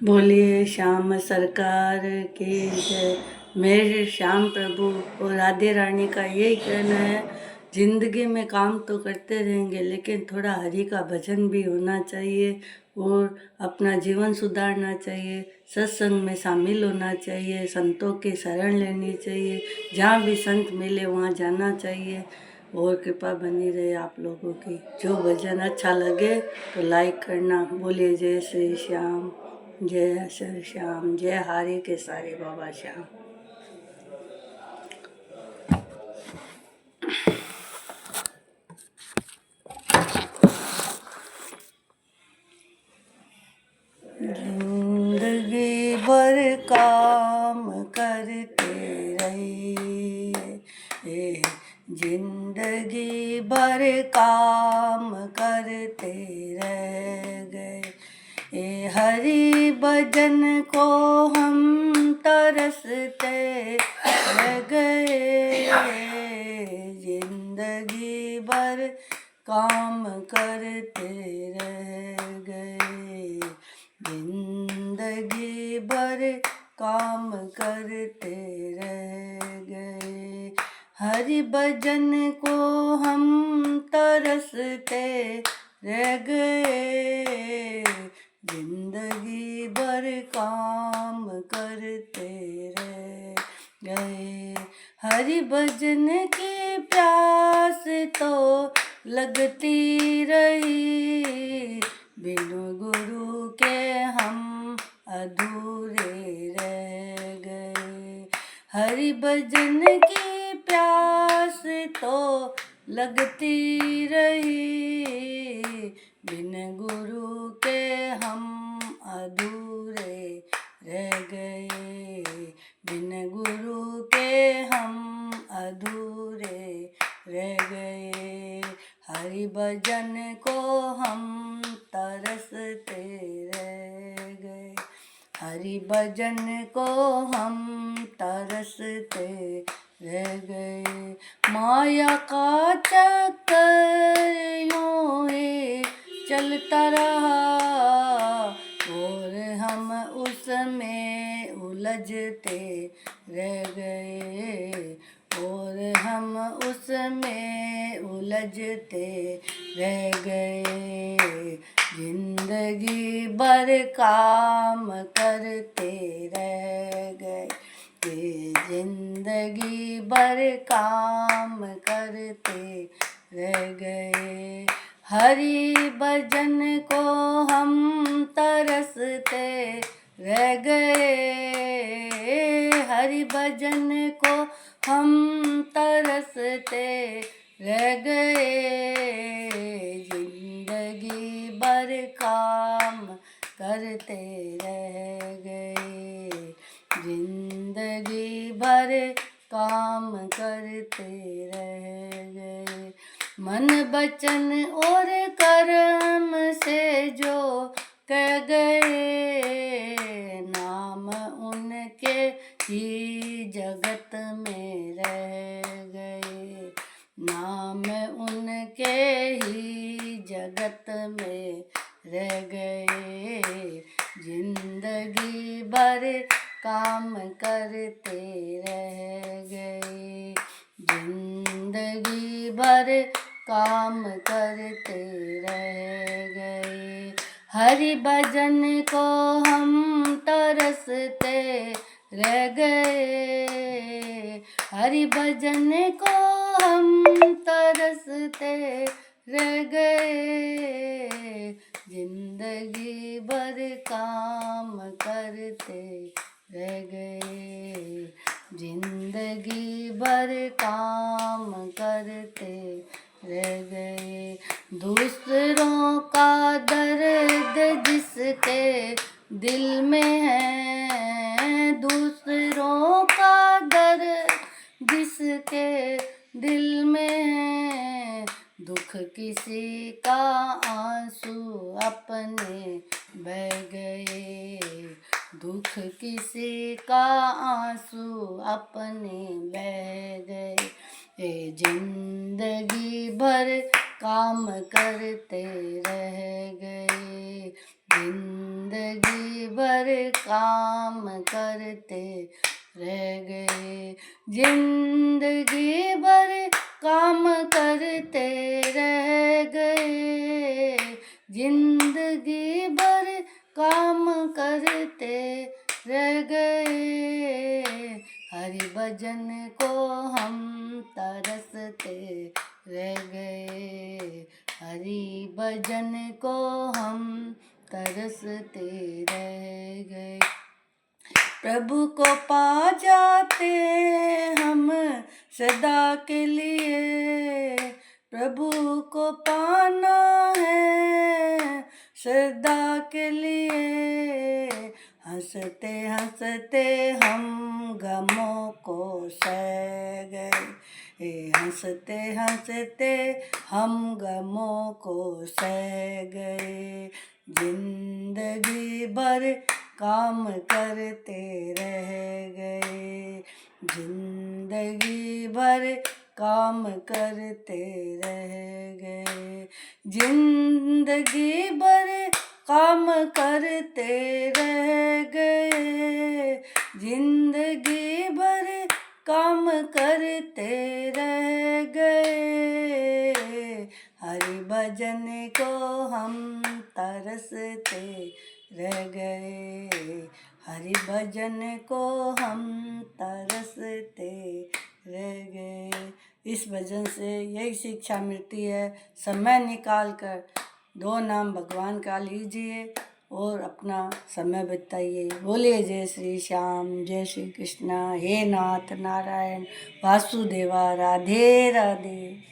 बोलिए श्याम सरकार की जय। मेरे श्याम प्रभु और राधे रानी का यही कहना है, जिंदगी में काम तो करते रहेंगे लेकिन थोड़ा हरि का भजन भी होना चाहिए और अपना जीवन सुधारना चाहिए। सत्संग में शामिल होना चाहिए, संतों की शरण लेनी चाहिए, जहाँ भी संत मिले वहाँ जाना चाहिए। और कृपा बनी रहे आप लोगों की। जो भजन अच्छा लगे तो लाइक करना। बोलिए जय श्री श्याम, जय श्री श्याम, जय हारी के सारे बाबा श्याम। जिंदगी भर काम करते रहिए, जिंदगी भर काम करते रह गए। हरि भजन को हम तरसते रह गए। जिंदगी भर काम करते रह गए। जिंदगी भर काम करते रह गए। हरि भजन को हम तरसते रह गए। जिंदगी भर काम करते रह गए। हरि भजन की प्यास तो लगती रही, बिनु गुरु के हम अधूरे रह गए। हरि भजन की प्यास तो लगती रही, बिन गुरु के हम अधूरे रह गए। बिन गुरु के हम अधूरे रह गए। हरि भजन को हम तरसते रह गए। हरि भजन को हम तरसते रह गए। माया का चक्कर यूं ही चलता रहा और हम उसमें उलझते रह गए। और हम उसमें उलझते रह गए। जिंदगी भर काम करते रह गए। जिंदगी भर काम करते रह गए। हरि भजन को हम तरसते रह गए। हरि भजन को हम तरसते रह गए। जिंदगी भर काम करते रह गए। जिंदगी भर काम करते रह गए। मन वचन और कर्म से जो कह गए, नाम उनके ही जगत में रह गए। नाम उनके ही जगत में रह गए। जिंदगी भर काम करते रह गए। जिंदगी भर काम करते रह गए। हरि भजन को हम तरसते रह गए। हरि भजन को हम तरसते रह गए। जिंदगी भर काम करते रह गए। जिंदगी भर काम करते रह गए। दूसरों का दर्द जिसके दिल में है, दूसरों का दर्द जिसके दिल में है, दुख किसी का आंसू अपने बह गए। दुख किसी का आंसू अपने बह गए। जिंदगी भर काम करते रह गए। जिंदगी भर काम करते रह गए, जिंदगी भर काम करते रह गए, जिंदगी भर काम करते रह गए। हरि भजन को हम तरसते रह गए, हरि भजन को हम तरसते रह गए। प्रभु को पा जाते हम सदा के लिए, प्रभु को पाना है सदा के लिए। हंसते हंसते हम गमों को सह गए, हंसते हंसते हम गमों को सह गए। जिंदगी भर काम करते रह गए, जिंदगी भर काम करते रह गए, जिंदगी भर काम करते रह गए, जिंदगी भर काम करते रह गए। हरि भजन को हम तरसते रह गए, हरि भजन को हम तरसते रह गए। इस भजन से यही शिक्षा मिलती है, समय निकाल कर 2 नाम भगवान का लीजिए और अपना समय बिताइए। बोलिए जय श्री श्याम, जय श्री कृष्णा, हे नाथ नारायण वासुदेवा, राधे राधे।